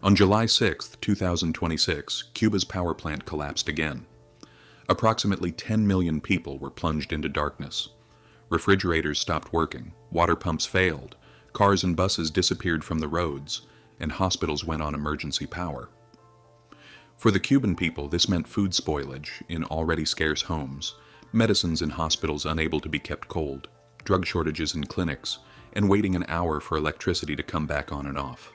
On July 6, 2026, Cuba's power plant collapsed again. Approximately 10 million people were plunged into darkness. Refrigerators stopped working, water pumps failed, cars and buses disappeared from the roads, and hospitals went on emergency power. For the Cuban people, this meant food spoilage in already scarce homes, medicines in hospitals unable to be kept cold, drug shortages in clinics, and waiting an hour for electricity to come back on and off.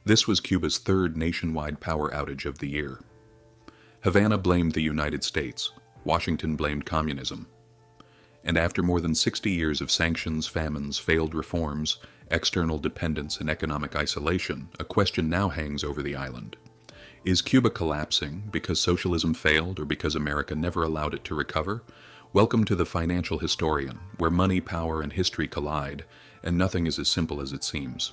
This was Cuba's third nationwide power outage of the year. Havana blamed the United States, Washington blamed communism. And after more than 60 years of sanctions, famines, failed reforms, external dependence, and economic isolation, a question now hangs over the island. Is Cuba collapsing because socialism failed or because America never allowed it to recover? Welcome to The Financial Historian, where money, power, and history collide, and nothing is as simple as it seems.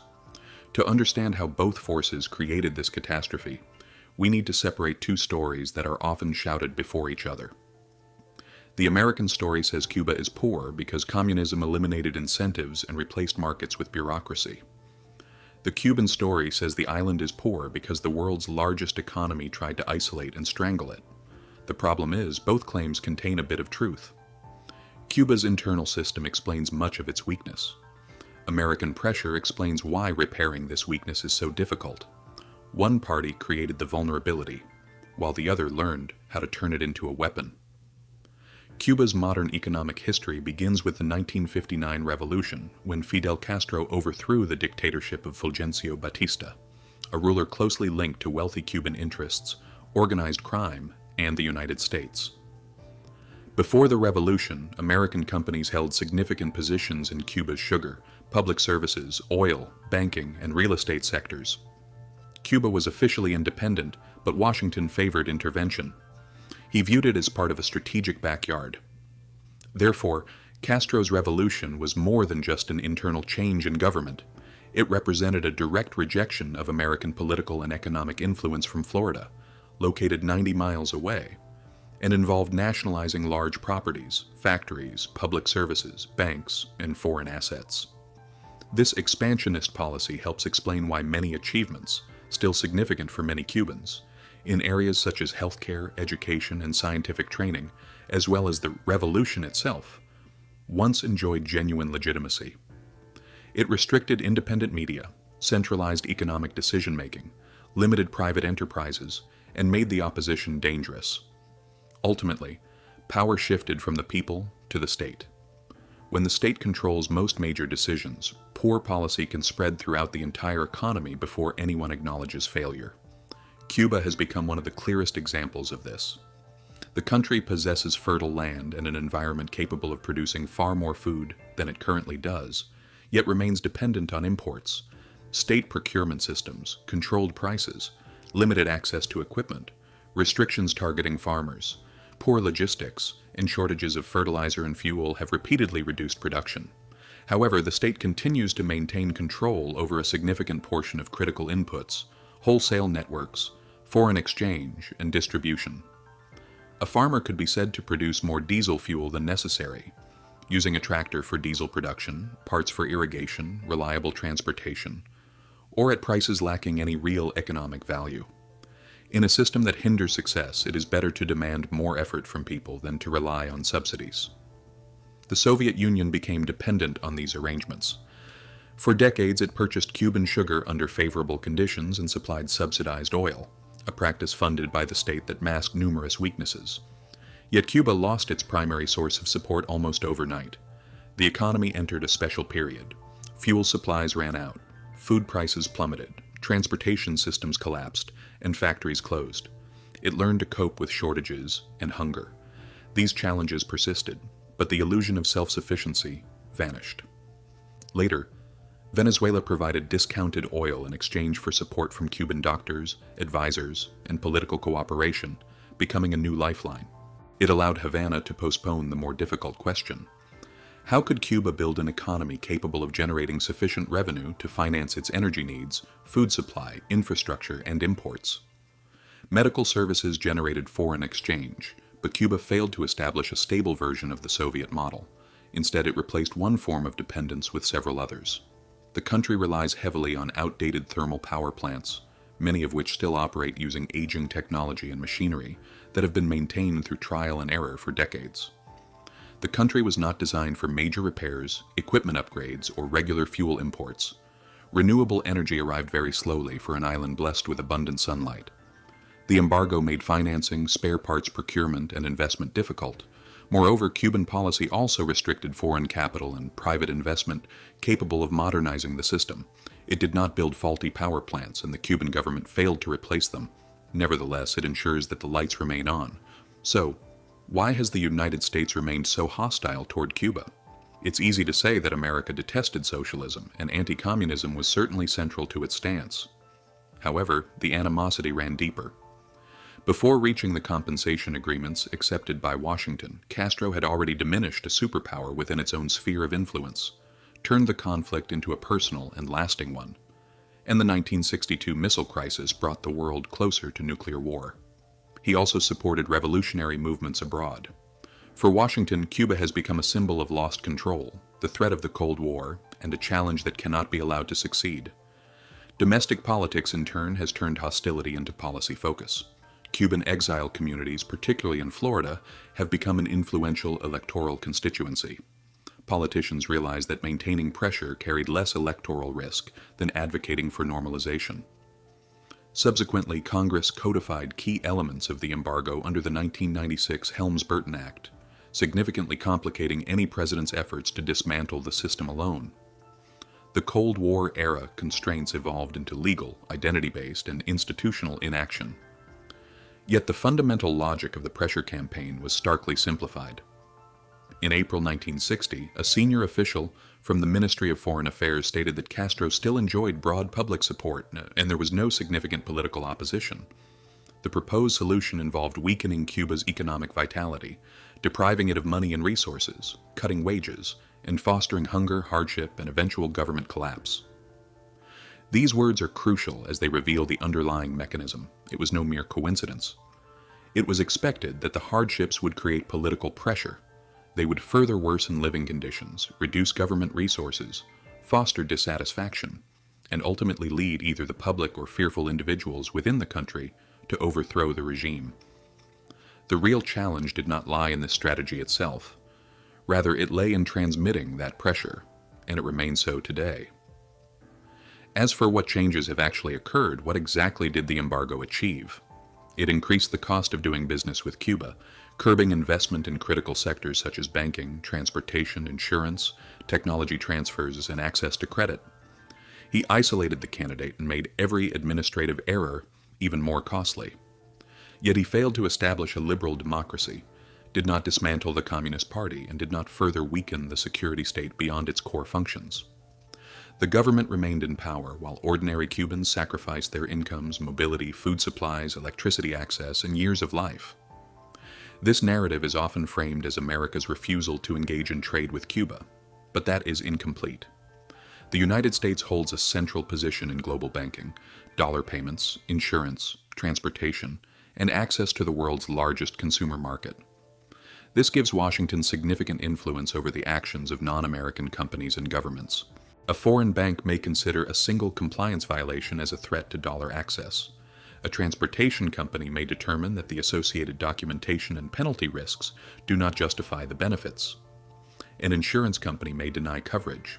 To understand how both forces created this catastrophe, we need to separate two stories that are often shouted before each other. The American story says Cuba is poor because communism eliminated incentives and replaced markets with bureaucracy. The Cuban story says the island is poor because the world's largest economy tried to isolate and strangle it. The problem is, both claims contain a bit of truth. Cuba's internal system explains much of its weakness. American pressure explains why repairing this weakness is so difficult. One party created the vulnerability, while the other learned how to turn it into a weapon. Cuba's modern economic history begins with the 1959 revolution, when Fidel Castro overthrew the dictatorship of Fulgencio Batista, a ruler closely linked to wealthy Cuban interests, organized crime, and the United States. Before the revolution, American companies held significant positions in Cuba's sugar, public services, oil, banking, and real estate sectors. Cuba was officially independent, but Washington favored intervention. He viewed it as part of a strategic backyard. Therefore, Castro's revolution was more than just an internal change in government. It represented a direct rejection of American political and economic influence from Florida, located 90 miles away, and involved nationalizing large properties, factories, public services, banks, and foreign assets. This expansionist policy helps explain why many achievements, still significant for many Cubans, in areas such as healthcare, education, and scientific training, as well as the revolution itself, once enjoyed genuine legitimacy. It restricted independent media, centralized economic decision-making, limited private enterprises, and made the opposition dangerous. Ultimately, power shifted from the people to the state. When the state controls most major decisions, poor policy can spread throughout the entire economy before anyone acknowledges failure. Cuba has become one of the clearest examples of this. The country possesses fertile land and an environment capable of producing far more food than it currently does, yet remains dependent on imports. State procurement systems, controlled prices, limited access to equipment, restrictions targeting farmers, poor logistics, and shortages of fertilizer and fuel have repeatedly reduced production. However, the state continues to maintain control over a significant portion of critical inputs, wholesale networks, foreign exchange, and distribution. A farmer could be said to produce more diesel fuel than necessary, using a tractor for diesel production, parts for irrigation, reliable transportation, or at prices lacking any real economic value. In a system that hinders success, it is better to demand more effort from people than to rely on subsidies. The Soviet Union became dependent on these arrangements. For decades, it purchased Cuban sugar under favorable conditions and supplied subsidized oil, a practice funded by the state that masked numerous weaknesses. Yet Cuba lost its primary source of support almost overnight. The economy entered a special period. Fuel supplies ran out, food prices plummeted, transportation systems collapsed, and factories closed. It learned to cope with shortages and hunger. These challenges persisted, but the illusion of self-sufficiency vanished. Later, Venezuela provided discounted oil in exchange for support from Cuban doctors, advisors, and political cooperation, becoming a new lifeline. It allowed Havana to postpone the more difficult question: how could Cuba build an economy capable of generating sufficient revenue to finance its energy needs, food supply, infrastructure, and imports? Medical services generated foreign exchange, but Cuba failed to establish a stable version of the Soviet model. Instead, it replaced one form of dependence with several others. The country relies heavily on outdated thermal power plants, many of which still operate using aging technology and machinery that have been maintained through trial and error for decades. The country was not designed for major repairs, equipment upgrades, or regular fuel imports. Renewable energy arrived very slowly for an island blessed with abundant sunlight. The embargo made financing, spare parts procurement, and investment difficult. Moreover, Cuban policy also restricted foreign capital and private investment capable of modernizing the system. It did not build faulty power plants, and the Cuban government failed to replace them. Nevertheless, it ensures that the lights remain on. So, why has the United States remained so hostile toward Cuba? It's easy to say that America detested socialism, and anti-communism was certainly central to its stance. However, the animosity ran deeper. Before reaching the compensation agreements accepted by Washington, Castro had already diminished a superpower within its own sphere of influence, turned the conflict into a personal and lasting one, and the 1962 missile crisis brought the world closer to nuclear war. He also supported revolutionary movements abroad. For Washington, Cuba has become a symbol of lost control, the threat of the Cold War, and a challenge that cannot be allowed to succeed. Domestic politics, in turn, has turned hostility into policy focus. Cuban exile communities, particularly in Florida, have become an influential electoral constituency. Politicians realized that maintaining pressure carried less electoral risk than advocating for normalization. Subsequently, Congress codified key elements of the embargo under the 1996 Helms-Burton Act, significantly complicating any president's efforts to dismantle the system alone. The Cold War era constraints evolved into legal, identity-based, and institutional inaction. Yet the fundamental logic of the pressure campaign was starkly simplified. In April 1960, a senior official from the Ministry of Foreign Affairs stated that Castro still enjoyed broad public support and there was no significant political opposition. The proposed solution involved weakening Cuba's economic vitality, depriving it of money and resources, cutting wages, and fostering hunger, hardship, and eventual government collapse. These words are crucial as they reveal the underlying mechanism. It was no mere coincidence. It was expected that the hardships would create political pressure. They would further worsen living conditions, reduce government resources, foster dissatisfaction, and ultimately lead either the public or fearful individuals within the country to overthrow the regime. The real challenge did not lie in this strategy itself. Rather, it lay in transmitting that pressure, and it remains so today. As for what changes have actually occurred, what exactly did the embargo achieve? It increased the cost of doing business with Cuba, curbing investment in critical sectors such as banking, transportation, insurance, technology transfers, and access to credit. He isolated the candidate and made every administrative error even more costly. Yet he failed to establish a liberal democracy, did not dismantle the Communist Party, and did not further weaken the security state beyond its core functions. The government remained in power while ordinary Cubans sacrificed their incomes, mobility, food supplies, electricity access, and years of life. This narrative is often framed as America's refusal to engage in trade with Cuba, but that is incomplete. The United States holds a central position in global banking, dollar payments, insurance, transportation, and access to the world's largest consumer market. This gives Washington significant influence over the actions of non-American companies and governments. A foreign bank may consider a single compliance violation as a threat to dollar access. A transportation company may determine that the associated documentation and penalty risks do not justify the benefits. An insurance company may deny coverage.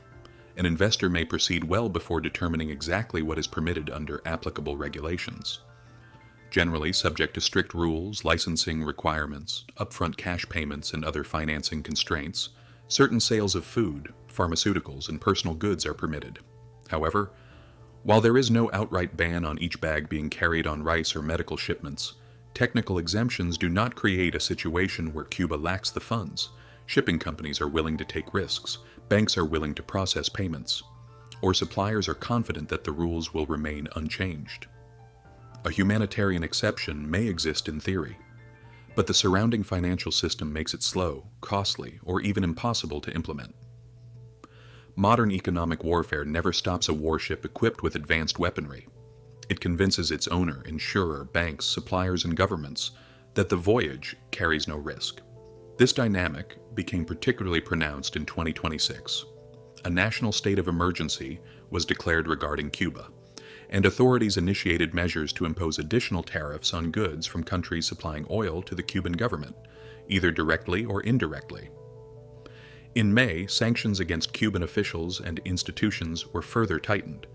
An investor may proceed well before determining exactly what is permitted under applicable regulations. Generally subject to strict rules, licensing requirements, upfront cash payments, and other financing constraints, certain sales of food, pharmaceuticals, and personal goods are permitted. However, while there is no outright ban on each bag being carried on rice or medical shipments, technical exemptions do not create a situation where Cuba lacks the funds. Shipping companies are willing to take risks, banks are willing to process payments, or suppliers are confident that the rules will remain unchanged. A humanitarian exception may exist in theory, but the surrounding financial system makes it slow, costly, or even impossible to implement. Modern economic warfare never stops a warship equipped with advanced weaponry. It convinces its owner, insurer, banks, suppliers, and governments that the voyage carries no risk. This dynamic became particularly pronounced in 2026. A national state of emergency was declared regarding Cuba, and authorities initiated measures to impose additional tariffs on goods from countries supplying oil to the Cuban government, either directly or indirectly. In May, sanctions against Cuban officials and institutions were further tightened.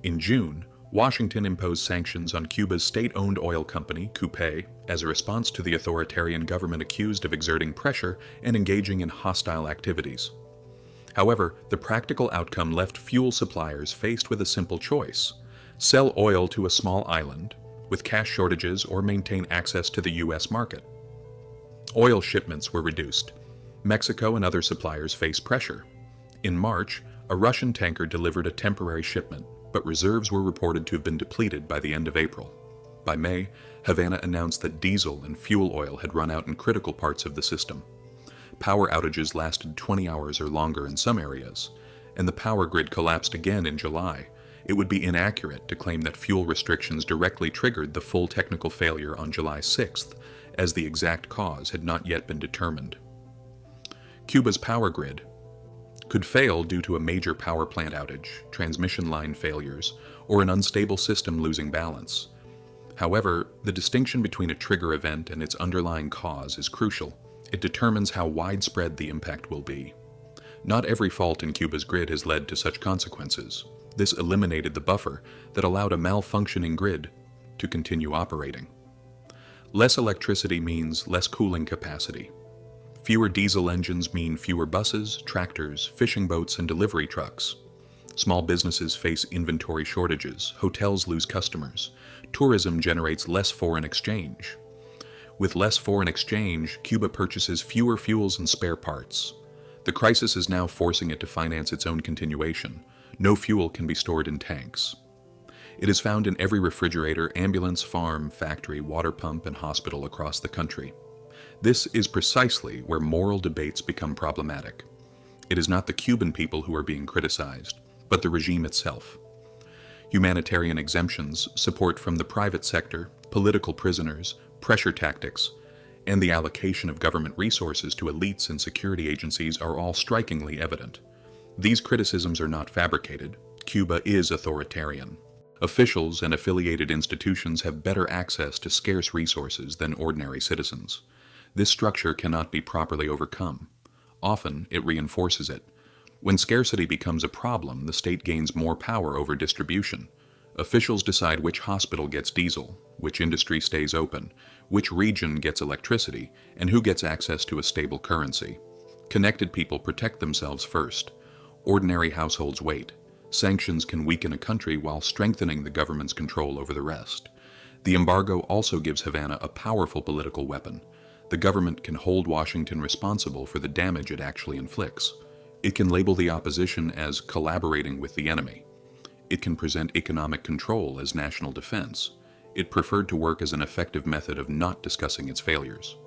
In June, Washington imposed sanctions on Cuba's state-owned oil company, Cuba, as a response to the authoritarian government accused of exerting pressure and engaging in hostile activities. However, the practical outcome left fuel suppliers faced with a simple choice: sell oil to a small island, with cash shortages, or maintain access to the U.S. market. Oil shipments were reduced. Mexico and other suppliers faced pressure. In March, a Russian tanker delivered a temporary shipment, but reserves were reported to have been depleted by the end of April. By May, Havana announced that diesel and fuel oil had run out in critical parts of the system. Power outages lasted 20 hours or longer in some areas, and the power grid collapsed again in July. It would be inaccurate to claim that fuel restrictions directly triggered the full technical failure on July 6th, as the exact cause had not yet been determined. Cuba's power grid could fail due to a major power plant outage, transmission line failures, or an unstable system losing balance. However, the distinction between a trigger event and its underlying cause is crucial. It determines how widespread the impact will be. Not every fault in Cuba's grid has led to such consequences. This eliminated the buffer that allowed a malfunctioning grid to continue operating. Less electricity means less cooling capacity. Fewer diesel engines mean fewer buses, tractors, fishing boats, and delivery trucks. Small businesses face inventory shortages, hotels lose customers, tourism generates less foreign exchange. With less foreign exchange, Cuba purchases fewer fuels and spare parts. The crisis is now forcing it to finance its own continuation. No fuel can be stored in tanks. It is found in every refrigerator, ambulance, farm, factory, water pump, and hospital across the country. This is precisely where moral debates become problematic. It is not the Cuban people who are being criticized, but the regime itself. Humanitarian exemptions, support from the private sector, political prisoners, pressure tactics, and the allocation of government resources to elites and security agencies are all strikingly evident. These criticisms are not fabricated. Cuba is authoritarian. Officials and affiliated institutions have better access to scarce resources than ordinary citizens. This structure cannot be properly overcome. Often, it reinforces it. When scarcity becomes a problem, the state gains more power over distribution. Officials decide which hospital gets diesel, which industry stays open, which region gets electricity, and who gets access to a stable currency. Connected people protect themselves first. Ordinary households wait. Sanctions can weaken a country while strengthening the government's control over the rest. The embargo also gives Havana a powerful political weapon. The government can hold Washington responsible for the damage it actually inflicts. It can label the opposition as collaborating with the enemy. It can present economic control as national defense. It preferred to work as an effective method of not discussing its failures.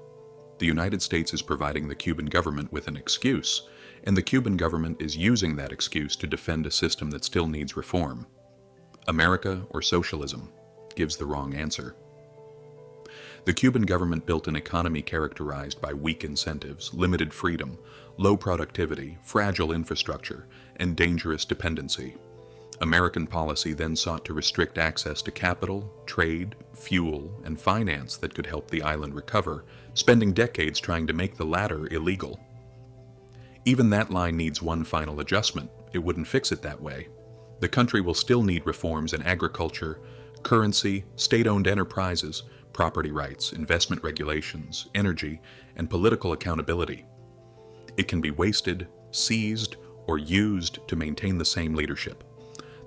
The United States is providing the Cuban government with an excuse, and the Cuban government is using that excuse to defend a system that still needs reform. America or socialism gives the wrong answer. The Cuban government built an economy characterized by weak incentives, limited freedom, low productivity, fragile infrastructure, and dangerous dependency. American policy then sought to restrict access to capital, trade, fuel, and finance that could help the island recover, spending decades trying to make the latter illegal. Even that line needs one final adjustment. It wouldn't fix it that way. The country will still need reforms in agriculture, currency, state-owned enterprises, property rights, investment regulations, energy, and political accountability. It can be wasted, seized, or used to maintain the same leadership.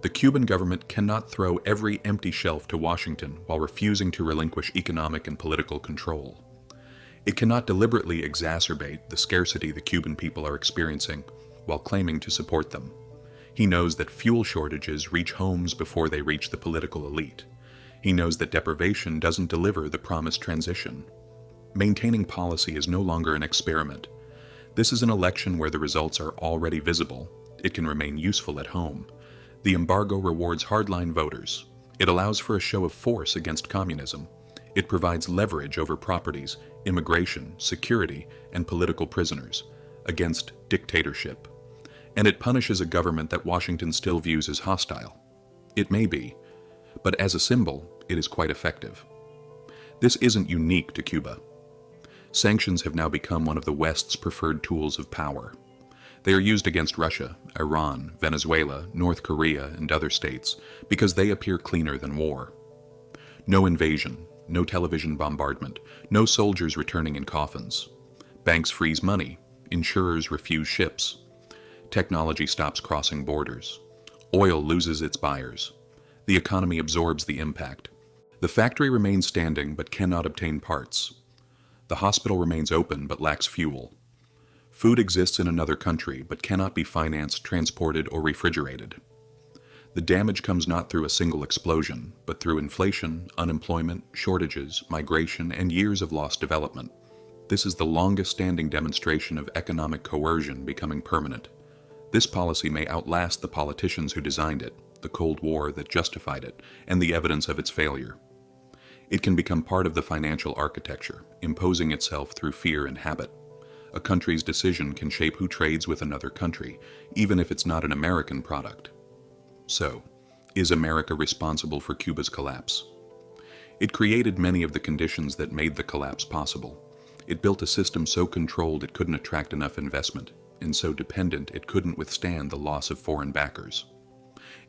The Cuban government cannot throw every empty shelf to Washington while refusing to relinquish economic and political control. It cannot deliberately exacerbate the scarcity the Cuban people are experiencing while claiming to support them. He knows that fuel shortages reach homes before they reach the political elite. He knows that deprivation doesn't deliver the promised transition. Maintaining policy is no longer an experiment. This is an election where the results are already visible. It can remain useful at home. The embargo rewards hardline voters. It allows for a show of force against communism. It provides leverage over properties, immigration, security, and political prisoners against dictatorship. And it punishes a government that Washington still views as hostile. It may be, but as a symbol, it is quite effective. This isn't unique to Cuba. Sanctions have now become one of the West's preferred tools of power. They are used against Russia, Iran, Venezuela, North Korea, and other states because they appear cleaner than war. No invasion, no television bombardment, no soldiers returning in coffins. Banks freeze money, insurers refuse ships. Technology stops crossing borders. Oil loses its buyers. The economy absorbs the impact. The factory remains standing but cannot obtain parts. The hospital remains open but lacks fuel. Food exists in another country but cannot be financed, transported, or refrigerated. The damage comes not through a single explosion, but through inflation, unemployment, shortages, migration, and years of lost development. This is the longest-standing demonstration of economic coercion becoming permanent. This policy may outlast the politicians who designed it, the Cold War that justified it, and the evidence of its failure. It can become part of the financial architecture, imposing itself through fear and habit. A country's decision can shape who trades with another country, even if it's not an American product. So, is America responsible for Cuba's collapse? It created many of the conditions that made the collapse possible. It built a system so controlled it couldn't attract enough investment, and so dependent it couldn't withstand the loss of foreign backers.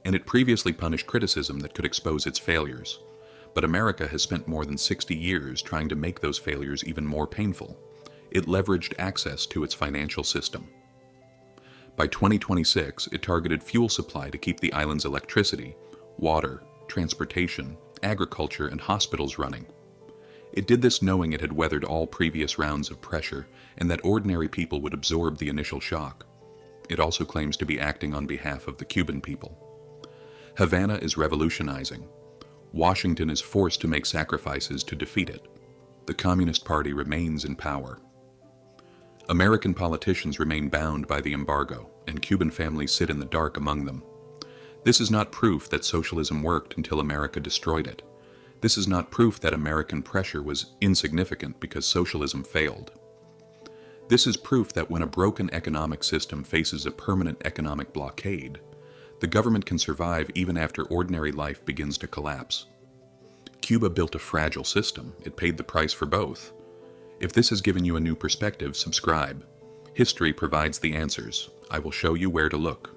And it previously punished criticism that could expose its failures. But America has spent more than 60 years trying to make those failures even more painful. It leveraged access to its financial system. By 2026, it targeted fuel supply to keep the island's electricity, water, transportation, agriculture, and hospitals running. It did this knowing it had weathered all previous rounds of pressure and that ordinary people would absorb the initial shock. It also claims to be acting on behalf of the Cuban people. Havana is revolutionizing. Washington is forced to make sacrifices to defeat it. The Communist Party remains in power. American politicians remain bound by the embargo, and Cuban families sit in the dark among them. This is not proof that socialism worked until America destroyed it. This is not proof that American pressure was insignificant because socialism failed. This is proof that when a broken economic system faces a permanent economic blockade, the government can survive even after ordinary life begins to collapse. Cuba built a fragile system. It paid the price for both. If this has given you a new perspective, subscribe. History provides the answers. I will show you where to look.